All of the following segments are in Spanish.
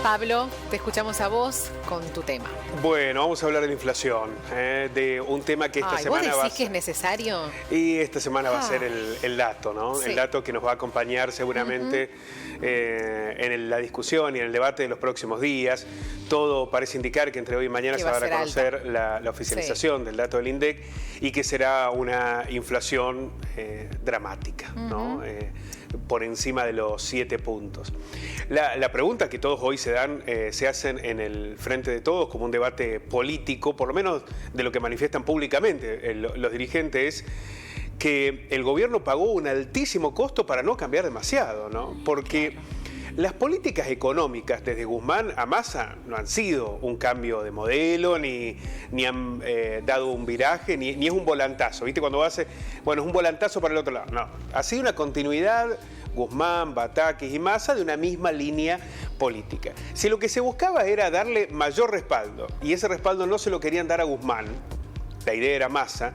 Pablo, te escuchamos a vos con tu tema. Bueno, vamos a hablar de la inflación, de un tema que esta semana ¿vos va a decís que es necesario? Y esta semana va a ser el dato, ¿no? Sí. El dato que nos va a acompañar seguramente en la discusión y en el debate de los próximos días. Todo parece indicar que entre hoy y mañana se va a dar a conocer la oficialización del dato del INDEC y que será una inflación dramática, ¿no? Por encima de los 7 puntos. La pregunta que todos hoy se hacen en el frente de todos como un debate político, por lo menos de lo que manifiestan públicamente los dirigentes, es que el gobierno pagó un altísimo costo para no cambiar demasiado, ¿no? Porque las políticas económicas desde Guzmán a Massa no han sido un cambio de modelo, ni han dado un viraje, ni es un volantazo. ¿Viste? Cuando hace, bueno, es un volantazo para el otro lado. No, ha sido una continuidad, Guzmán, Batakis y Massa, de una misma línea política. Si lo que se buscaba era darle mayor respaldo, y ese respaldo no se lo querían dar a Guzmán, la idea era Massa,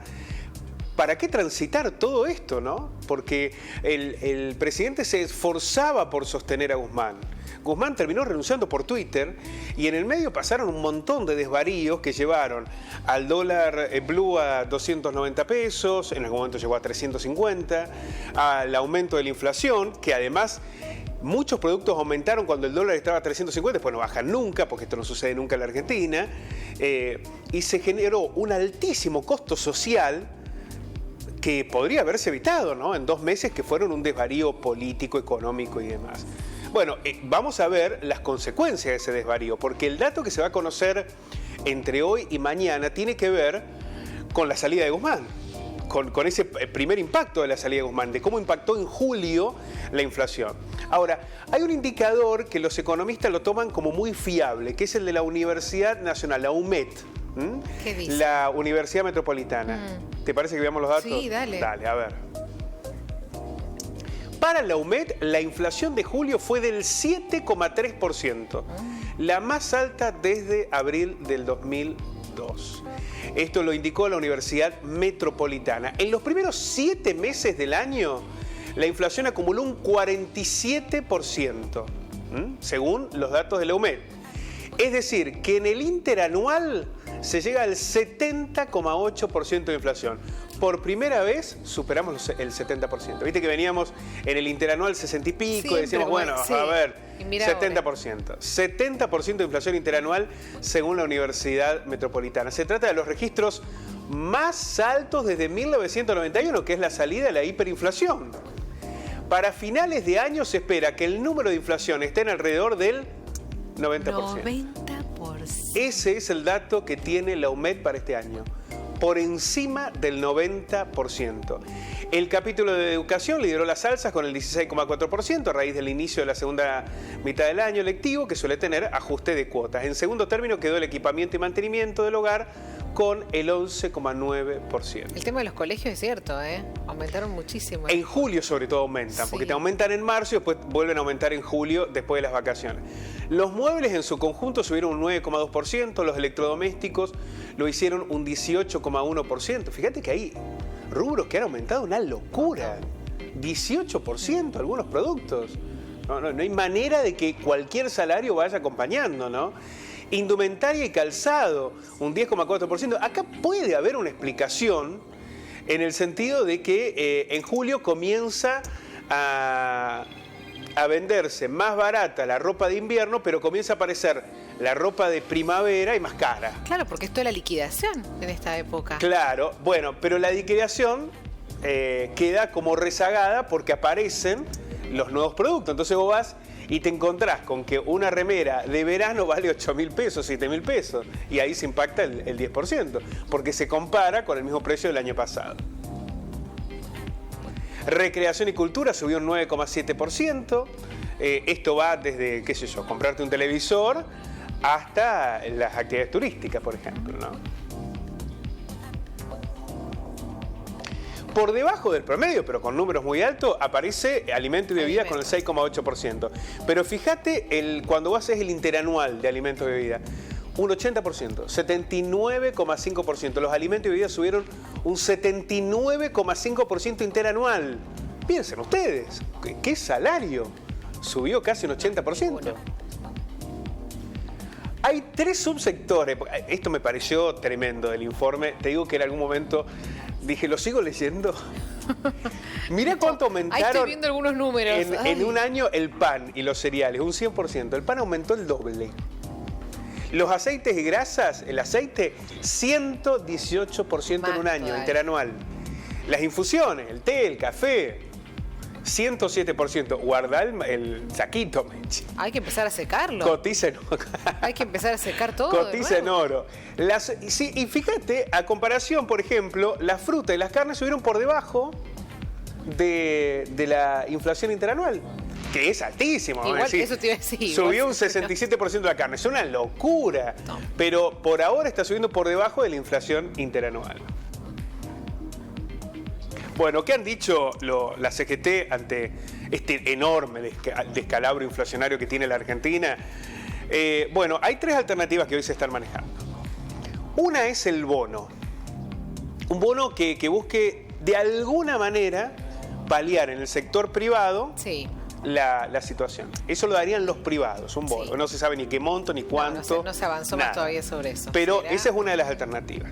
¿para qué transitar todo esto, no? Porque el presidente se esforzaba por sostener a Guzmán. Guzmán terminó renunciando por Twitter y en el medio pasaron un montón de desvaríos que llevaron al dólar blue a 290 pesos, en algún momento llegó a 350, al aumento de la inflación, que además muchos productos aumentaron cuando el dólar estaba a 350, después no bajan nunca, porque esto no sucede nunca en la Argentina, y se generó un altísimo costo social que podría haberse evitado, ¿no? En 2 meses que fueron un desvarío político, económico y demás. Bueno, vamos a ver las consecuencias de ese desvarío, porque el dato que se va a conocer entre hoy y mañana tiene que ver con la salida de Guzmán, con ese primer impacto de la salida de Guzmán, de cómo impactó en julio la inflación. Ahora, hay un indicador que los economistas lo toman como muy fiable, que es el de la Universidad Nacional, la UMED. ¿Qué dice? La Universidad Metropolitana. ¿Te parece que veamos los datos? Sí, dale. Dale, a ver. Para la UMED, la inflación de julio fue del 7,3%, la más alta desde abril del 2002. Esto lo indicó la Universidad Metropolitana. En los primeros 7 meses del año, la inflación acumuló un 47%, según los datos de la UMED. Es decir, que en el interanual se llega al 70,8% de inflación. Por primera vez superamos el 70%. Viste que veníamos en el interanual 60 y pico, siempre, y decíamos, bueno, sí, a ver, 70%. 70% de inflación interanual según la Universidad Metropolitana. Se trata de los registros más altos desde 1991, que es la salida de la hiperinflación. Para finales de año se espera que el número de inflación esté en alrededor del 90%. Ese es el dato que tiene la UMED para este año, por encima del 90%. El capítulo de educación lideró las alzas con el 16,4% a raíz del inicio de la segunda mitad del año lectivo, que suele tener ajuste de cuotas. En segundo término quedó el equipamiento y mantenimiento del hogar con el 11,9%. El tema de los colegios es cierto, ¿eh? Aumentaron muchísimo. En julio sobre todo aumentan, porque te aumentan en marzo y después vuelven a aumentar en julio después de las vacaciones. Los muebles en su conjunto subieron un 9,2%, los electrodomésticos lo hicieron un 18,1%. Fíjate que hay rubros que han aumentado una locura. 18% algunos productos. No hay manera de que cualquier salario vaya acompañando, ¿no? Indumentaria y calzado, un 10,4%. Acá puede haber una explicación en el sentido de que en julio comienza a venderse más barata la ropa de invierno, pero comienza a aparecer la ropa de primavera y más cara. Claro, porque esto es la liquidación en esta época. Claro, bueno, pero la liquidación queda como rezagada porque aparecen los nuevos productos. Entonces vos vas y te encontrás con que una remera de verano vale 8.000 pesos, 7.000 pesos. Y ahí se impacta el 10%, porque se compara con el mismo precio del año pasado. Recreación y cultura subió un 9,7%. Esto va desde, qué sé yo, comprarte un televisor hasta las actividades turísticas, por ejemplo, ¿no? Por debajo del promedio, pero con números muy altos, aparece alimento y bebida con el 6,8%. Pero fíjate, cuando vos haces el interanual de alimento y bebida, un 80%, 79,5%. Los alimentos y bebidas subieron un 79,5% interanual. Piensen ustedes, ¿qué salario? Subió casi un 80%. Hay 3 subsectores. Esto me pareció tremendo del informe. Te digo que en algún momento dije, ¿lo sigo leyendo? Mirá cuánto aumentaron. Ahí estoy viendo algunos números. En un año el pan y los cereales, un 100%. El pan aumentó el doble. Los aceites y grasas, el aceite, 118% en un año, interanual. Las infusiones, el té, el café, 107%. Guardá el saquito, Mechi. Hay que empezar a secarlo. Cotiza en oro. Hay que empezar a secar todo. Cotiza en oro. Y fíjate, a comparación, por ejemplo, la fruta y las carnes subieron por debajo de la inflación interanual, que es altísimo. Igual, eso te iba a decir. Subió un 67% la carne. Es una locura. No. Pero por ahora está subiendo por debajo de la inflación interanual. Bueno, ¿qué han dicho la CGT ante este enorme descalabro inflacionario que tiene la Argentina? Bueno, hay 3 alternativas que hoy se están manejando. Una es el bono. Un bono que busque de alguna manera paliar en el sector privado la situación. Eso lo darían los privados, un bono. No se sabe ni qué monto, ni cuánto. No se avanzó más todavía sobre eso. Pero esa es una de las alternativas.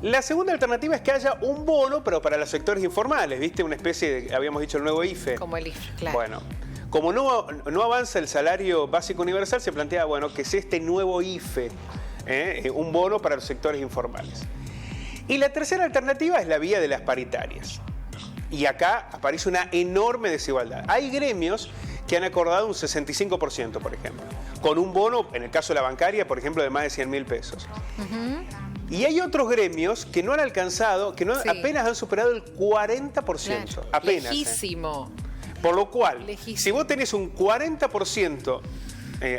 La segunda alternativa es que haya un bono, pero para los sectores informales, ¿viste? Una especie de, habíamos dicho, el nuevo IFE. Como el IFE, claro. Bueno, como no avanza el salario básico universal, se plantea, bueno, que sea este nuevo IFE, un bono para los sectores informales. Y la tercera alternativa es la vía de las paritarias. Y acá aparece una enorme desigualdad. Hay gremios que han acordado un 65%, por ejemplo, con un bono, en el caso de la bancaria, por ejemplo, de más de 100.000 pesos. Y hay otros gremios que no han alcanzado, que apenas han superado el 40%. Claro, apenas. lejísimo. Por lo cual, lejísimo. Si vos tenés un 40%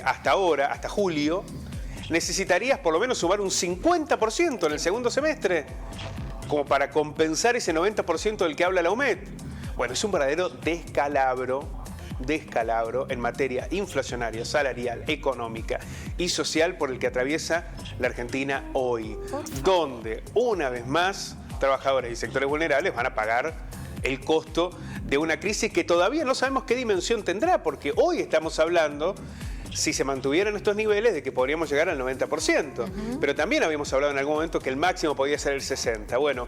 hasta ahora, hasta julio, necesitarías por lo menos sumar un 50% en el segundo semestre, como para compensar ese 90% del que habla la UMED. Bueno, es un verdadero descalabro en materia inflacionaria, salarial, económica y social por el que atraviesa la Argentina hoy, donde una vez más trabajadores y sectores vulnerables van a pagar el costo de una crisis que todavía no sabemos qué dimensión tendrá, porque hoy estamos hablando, si se mantuvieran estos niveles, de que podríamos llegar al 90%, pero también habíamos hablado en algún momento que el máximo podía ser el 60%. Bueno,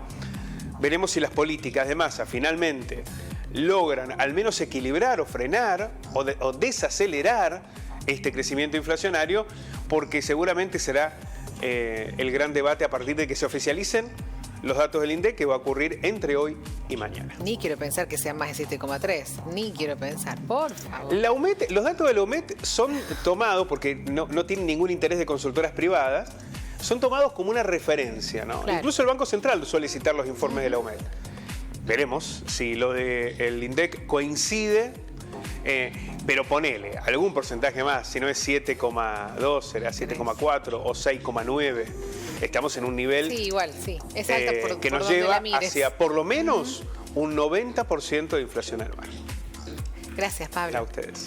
veremos si las políticas de masa finalmente logran al menos equilibrar o frenar o desacelerar este crecimiento inflacionario, porque seguramente será el gran debate a partir de que se oficialicen los datos del INDEC, que va a ocurrir entre hoy y mañana. Ni quiero pensar que sean más de 7,3. Ni quiero pensar, por favor. La UMED, los datos de la UMED son tomados, porque no tienen ningún interés de consultoras privadas, son tomados como una referencia, ¿no? Claro. Incluso el Banco Central suele citar los informes de la UMED. Veremos si lo del INDEC coincide, pero ponele algún porcentaje más, si no es 7,2, será 7,4 o 6,9. Estamos en un nivel igual, es alta que nos lleva hacia por lo menos un 90% de inflación anual. Gracias, Pablo. A ustedes.